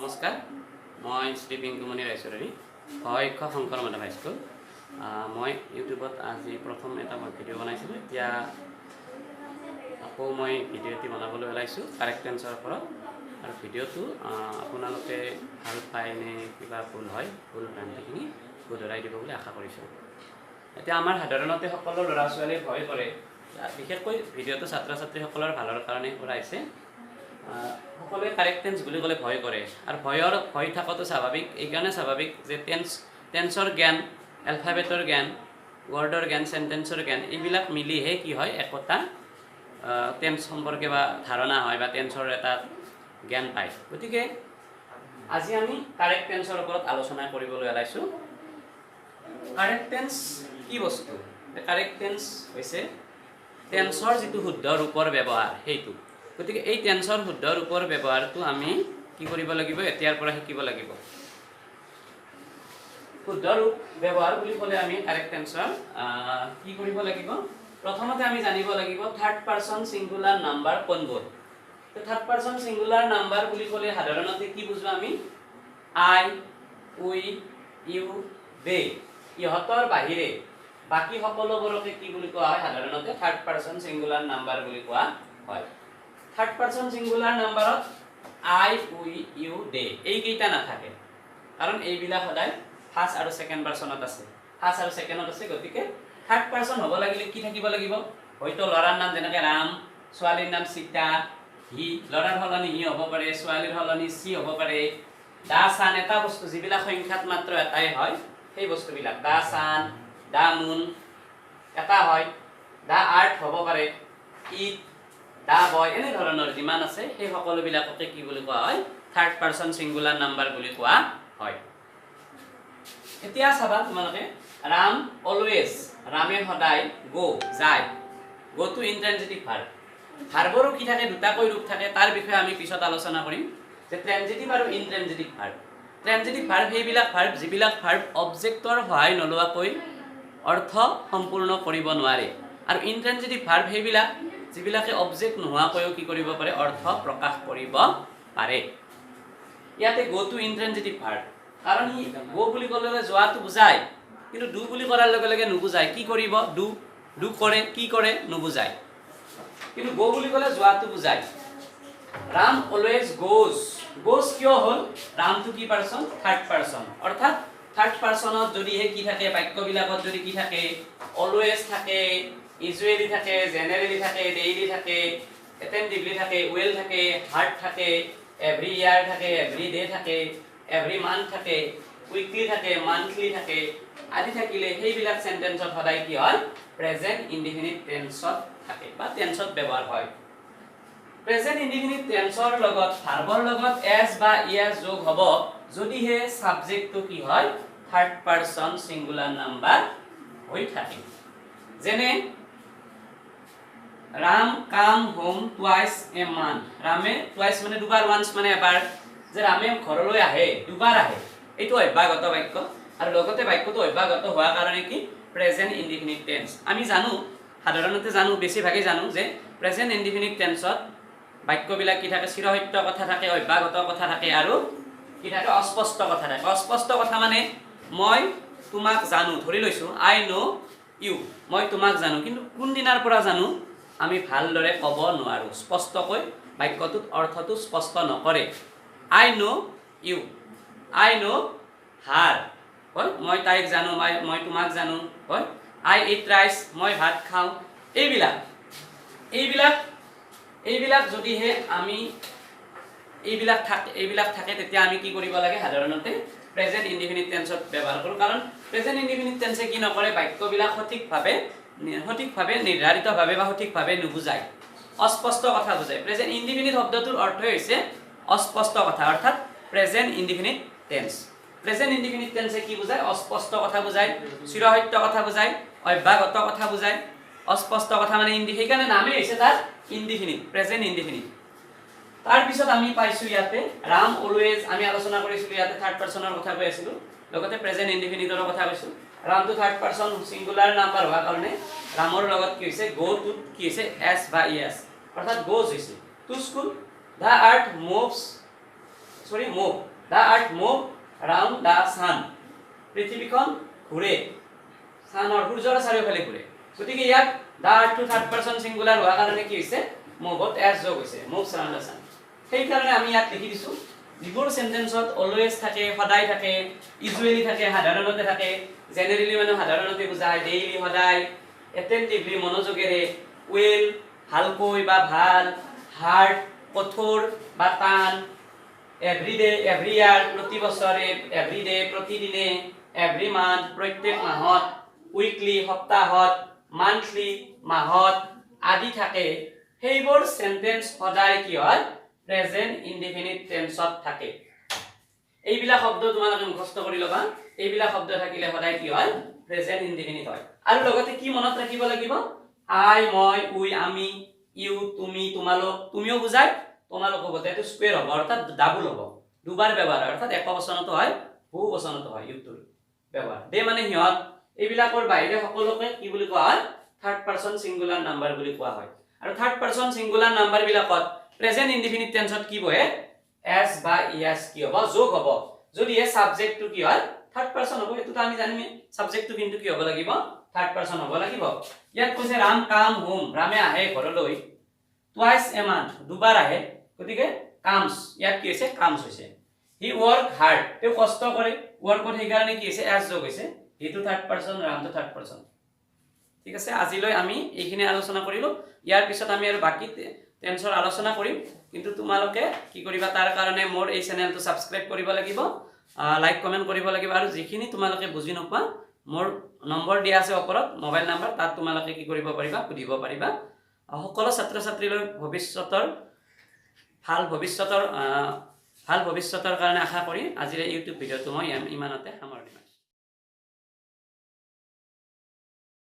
নমস্কাৰ মই শ্ৰী পিংকুমণি ৰায়চৌধুৰী শিক্ষক শংকৰ মাধৱ হাইস্কুল মই ইউটিউবত আজি প্ৰথম এটা মই ভিডিঅ' বনাইছিলোঁ এতিয়া আকৌ মই ভিডিঅ' এটি বনাবলৈ ওলাইছোঁ কাৰেক্ট এনচাৰৰ ওপৰত আৰু ভিডিঅ'টো আপোনালোকে ভাল পায়নে কিবা ভুল হয় ভুল ভ্ৰান্তিখিনি শুধৰাই দিব বুলি আশা কৰিছোঁ। এতিয়া আমাৰ সাধাৰণতে সকলো ল'ৰা ছোৱালীয়ে ভয় কৰে, বিশেষকৈ ভিডিঅ'টো ছাত্ৰ ছাত্ৰীসকলৰ ভালৰ কাৰণে কৰাইছে। সকলোৱে কাৰেক্ট টেন্স বুলি ক'লে ভয় কৰে আৰু ভয় থকাটো স্বাভাৱিক। এইকাৰণে স্বাভাৱিক যে টেন্সৰ জ্ঞান, এলফাবেটৰ জ্ঞান, ৱৰ্ডৰ জ্ঞান, চেণ্টেন্সৰ জ্ঞান এইবিলাক মিলিহে কি হয় একোটা টেন্স সম্পৰ্কে বা ধাৰণা হয় বা টেন্সৰ এটা জ্ঞান পায়। গতিকে আজি আমি কাৰেক্ট টেন্সৰ ওপৰত আলোচনা কৰিবলৈ ওলাইছোঁ। কাৰেক্ট টেন্স কি বস্তু? কাৰেক্ট টেন্স হৈছে টেন্সৰ যিটো শুদ্ধ ৰূপৰ ব্যৱহাৰ সেইটো। গতিকে এই টেন্সৰ শুদ্ধ ৰূপৰ ব্যৱহাৰটো আমি কি কৰিব লাগিব? এতিয়াৰ পৰা শিকিব লাগিব। শুদ্ধ ৰূপ ব্যৱহাৰ বুলি ক'লে আমি কাৰেক্ট টেন্সৰ কি কৰিব লাগিব? প্ৰথমতে আমি জানিব লাগিব থাৰ্ড পাৰ্চন সিঙ্গুলাৰ নাম্বাৰ কোনবোৰ। থাৰ্ড পাৰ্চন সিঙ্গুলাৰ নাম্বাৰ বুলি ক'লে সাধাৰণতে কি বুজো আমি? আই, উই, ইউ, দে ইহঁতৰ বাহিৰে বাকি সকলোবোৰকে কি বুলি কোৱা হয়? সাধাৰণতে থাৰ্ড পাৰ্চন সিঙ্গুলাৰ নাম্বাৰ বুলি কোৱা হয়। থাৰ্ড পাৰ্চন সিঙ্গুলাৰ নাম্বাৰত আই, উই, ইউ, দে এইকেইটা নাথাকে, কাৰণ এইবিলাক সদায় ফাৰ্ষ্ট আৰু ছেকেণ্ড পাৰ্চনত আছে, ফাৰ্ষ্ট আৰু ছেকেণ্ডত আছে। গতিকে থাৰ্ড পাৰ্চন হ'ব লাগিলে কি থাকিব লাগিব? হয়তো ল'ৰাৰ নাম যেনেকৈ ৰাম, ছোৱালীৰ নাম সীতা, হি ল'ৰাৰ সলনি হি হ'ব পাৰে, ছোৱালীৰ সলনি চি হ'ব পাৰে। দা চান এটা বস্তু যিবিলাক সংখ্যাত মাত্ৰ এটাই হয় সেই বস্তুবিলাক, দা চান, দা মুন এটা হয়, দা আৰ্থ হ'ব পাৰে, ইট, দা বয় এনে ধৰণৰ যিমান আছে সেই সকলোবিলাককে কি বুলি কোৱা হয়? থাৰ্ড পাৰ্চন সিঙ্গুলাৰ নাম্বাৰ বুলি কোৱা হয়। এতিয়া চাবা তোমালোকে ৰাম অলৱেজ, ৰামে সদায়, গো যায়, গোটো ইনট্ৰানজিটিভ ভাৰ্ব। ভাৰ্বৰো কি থাকে? দুটাকৈ ৰূপ থাকে, তাৰ বিষয়ে আমি পিছত আলোচনা কৰিম যে ট্ৰানজিটিভ আৰু ইনট্ৰানজিটিভ ভাৰ্ব। ট্ৰানজিটিভ ভাৰ্ব সেইবিলাক ভাৰ্ব যিবিলাক ভাৰ্ব অবজেক্টৰ সহায় নলোৱাকৈ অৰ্থ সম্পূৰ্ণ কৰিব নোৱাৰে, আৰু ইনট্ৰানজিটিভ ভাৰ্ব সেইবিলাক যিবিলাকে অবজেক্ট নোহোৱাকৈও কি কৰিব পাৰে? অৰ্থ প্ৰকাশ কৰিব পাৰে। ইয়াতে গো টু ইনট্ৰানজিটিভ ভাৰ্ব, কাৰণ ই গো বুলি ক'লে যোৱাটো বুজায়, কিন্তু ডু বুলি কৰাৰ লগে লগে নুবুজায়। কি কৰিব? ডু কৰে, কি কৰে নুবুজায়, কিন্তু গো বুলি ক'লে যোৱাটো বুজায়। ৰাম অলৱেজ গোজ, গোজ কিয় হ'ল? ৰামটো কি পাৰ্চন? থাৰ্ড পাৰ্চন, অৰ্থাৎ থাৰ্ড পাৰ্চনত যদিহে কি থাকে? বাক্যবিলাকত যদি কি থাকে? অলৱেজ থাকে, ইউজুৱেলি থাকে, জেনেৰেলি থাকে, ডেইলি থাকে, এটেনটিভলি থাকে, ৱেল থাকে, হাৰ্ড থাকে, এভৰি ইয়াৰ থাকে, এভৰি ডে থাকে, এভৰি মান্থ থাকে, উইকলি থাকে, মান্থলি থাকে আদি থাকিলে সেইবিলাক সেন্টেন্সত সদায় কি হয়? প্ৰেজেন্ট ইনডিফিনিট টেন্সত থাকে বা টেন্সত ব্যৱহাৰ হয়। প্ৰেজেন্ট ইনডিফিনিট টেন্সৰ লগত ভাৰ্বৰ লগত এছ বা ইএছ যোগ হ'ব যদিহে সাবজেক্টটো কি হয়? থাৰ্ড পাৰ্চন সিঙ্গুলাৰ নাম্বাৰ হৈ থাকে। যেনে Ram come home twice a month, ৰামে টুৱাইচ মানে দুবাৰ, ওয়ান্স মানে এবাৰ, যে ৰামে ঘৰলৈ আহে, দুবাৰ আহে, এইটো অভ্যাসগত বাক্য আৰু লগতে বাক্যটো অভ্যাসগত হোৱাৰ কাৰণে কি? Present indefinite tense. আমি জানো, সাধাৰণতে জানো, বেছিভাগেই জানো যে প্ৰেজেন্ট ইনডিফিনিট টেন্সত বাক্যবিলাক কি থাকে? চিৰসত্য কথা থাকে, অভ্যাসগত কথা থাকে আৰু কি থাকে? অস্পষ্ট কথা থাকে। অস্পষ্ট কথা মানে মই তোমাক জানো, ধৰি লৈছো আই নো ইউ, মই তোমাক জানো, কিন্তু কোন দিনাৰ পৰা জানো আমি ভালদৰে ক'ব নোৱাৰো, স্পষ্টকৈ বাক্যটোত অৰ্থটো স্পষ্ট নকৰে। I know U, I know her, হয় মই তাইক জানো, মই তোমাক জানো, হয় আই ইট ৰাইচ, মই ভাত খাওঁ। এইবিলাক যদিহে আমি এইবিলাক থাকে তেতিয়া আমি কি কৰিব লাগে? সাধাৰণতে প্ৰেজেন্ট ইনডিফিনিট টেন্সত ব্যৱহাৰ কৰোঁ, কাৰণ প্ৰেজেন্ট ইনডিফিনিট টেন্সে কি নকৰে? বাক্যবিলাক সঠিকভাৱে নিৰ্ধাৰিতভাৱে বা সঠিকভাৱে নুবুজায়, অস্পষ্ট কথা বুজায়। প্ৰেজেন্ট ইনডিফিনিট শব্দটোৰ অৰ্থই হৈছে অস্পষ্ট কথা, অৰ্থাৎ present indefinite tense. Present indefinite টেন্সে কি বুজায়? অস্পষ্ট কথা বুজায়, চিৰসত্য কথা বুজায়, অভ্যাসগত কথা বুজায়। অস্পষ্ট কথা মানে সেইকাৰণে নামেই হৈছে তাৰ ইনডিফিনিট, প্ৰেজেন্ট ইনডিফিনিট। তাৰপিছত আমি পাইছো ইয়াতে ৰাম অলৱেজ, আমি আলোচনা কৰিছিলো ইয়াতে থাৰ্ড পাৰ্চনৰ কথা কৈ আছিলো, লগতে প্ৰেজেন্ট ইনডিফিনিটৰ কথা কৈছো। ৰামটো থাৰ্ড পাৰ্চন সিঙ্গুলাৰ নাম্বাৰ হোৱাৰ কাৰণে ৰামৰ লগত কি হৈছে? গো টু কি হৈছে? এছ বা ইএছ, অৰ্থাৎ গোজ হৈছে। To school, the earth move, the earth move round the sun পৃথিৱীখন ঘূৰে ছানৰ সূৰ্যৰ চাৰিওফালে ঘূৰে গতিকে ইয়াত দ্য আৰ্থটো থাৰ্ড পাৰ্চন সিঙ্গুলাৰ হোৱাৰ কাৰণে কি হৈছে মুভত এছ যোগ হৈছে মুভছ ৰাউণ্ড দ্য ছান সেইকাৰণে আমি ইয়াত লিখি দিছো যিবোৰ সেন্টেন্সত অলৱেজ থাকে সদায় থাকে ইউজুৱেলি থাকে সাধাৰণতে থাকে জেনেৰেলি মানে সাধাৰণতে বুজায় ডেইলি সদায় এটেন্টিভলি মনোযোগেৰে উইল হালকৈ বা ভাল হাৰ্ড কঠোৰ বা টান এভৰিডে এভৰি ইয়াৰ প্ৰতি বছৰে এভৰিডে প্ৰতিদিনে এভৰি মান্থ প্ৰত্যেক মাহত উইকলি সপ্তাহত মান্থলি মাহত আদি থাকে সেইবোৰ সেন্টেন্স সদায় কি হয় প্ৰেজেন্ট ইনডিফিনিট টেন্সত থাকে এইবিলাক শব্দ তোমালোকে মুখস্থ কৰি লবা এইবিলাক শব্দ থাকিলে সদায় কি হয় প্ৰেজেন্ট ইনডিফিনিট হয় আৰু লগতে কি মনত ৰাখিব লাগিব আই মই উই আমি ইউ তুমি তোমালোক তুমিও বুজায় তোমালোক হ'ব এটো স্কয়াৰ হ'ব অৰ্থাৎ ডাবল হ'ব দুবাৰ ব্যৱহাৰ অৰ্থাৎ একবচনতো হয় বহু বচনতো হয় ইউটোৰ ব্যৱহাৰ দে মানে হিয়ত এইবিলাকৰ বাহিৰে সকলোকে কি বুলি কোৱা হয় থাৰ্ড পাৰসন সিঙ্গুলাৰ নাম্বাৰ বুলি কোৱা হয় আৰু থাৰ্ড পাৰসন সিঙ্গুলাৰ নাম্বাৰ বিলাকত প্ৰেজেন্ট ইনডিফিনিট টেন্সত কি বহে এস বা ইএস কি হ'ব যোগ হ'ব যদি এ সাবজেক্টটো কি হয় থাৰ্ড পাৰসন হ'ব এটো আমি জানিমে সাবজেক্টটো কিন্তু কি হ'ব লাগিব থাৰ্ড পাৰসন হ'ব লাগিব ইয়াত কৈছে ৰাম কাম হোম ৰামে আহে ঘৰলৈ টুৱাইস এ মান্থ দুবাৰ আহে গতিকে কামস ইয়াত কি হৈছে কামস হৈছে হি ওয়াৰ্ক হাৰ্ড তে কষ্ট কৰে ওয়াৰ্কত সেইকাৰণে কি হৈছে এস যোগ হৈছে হিটো থাৰ্ড পাৰসন ৰামটো থাৰ্ড পাৰসন ঠিক আছে আজিলৈ আমি এইখিনি আলোচনা কৰিলো ইয়াৰ পিছত আমি আৰু বাকি টেন্সৰ আলোচনা কৰিম কিন্তু তোমালোকে কি কৰিবা তাৰ কাৰণে মোৰ এই চেনেলটো সাবস্ক্ৰাইব কৰিব লাগিব লাইক কমেন্ট কৰিব লাগিব আৰু যিখিনি তোমালোকে বুজি নপোৱা মোৰ নম্বৰ দিয়া আছে ওপৰত মোবাইল নম্বৰ তাত তোমালোকে কি কৰিব পাৰিবা সুধিব পাৰিবা সকলো ছাত্ৰ ছাত্ৰীলৈ ভৱিষ্যতৰ ভাল ভৱিষ্যতৰ কাৰণে আশা কৰি আজিৰ ইউটিউব ভিডিঅ'টো মই ইমানতে সামৰণি মাৰিছো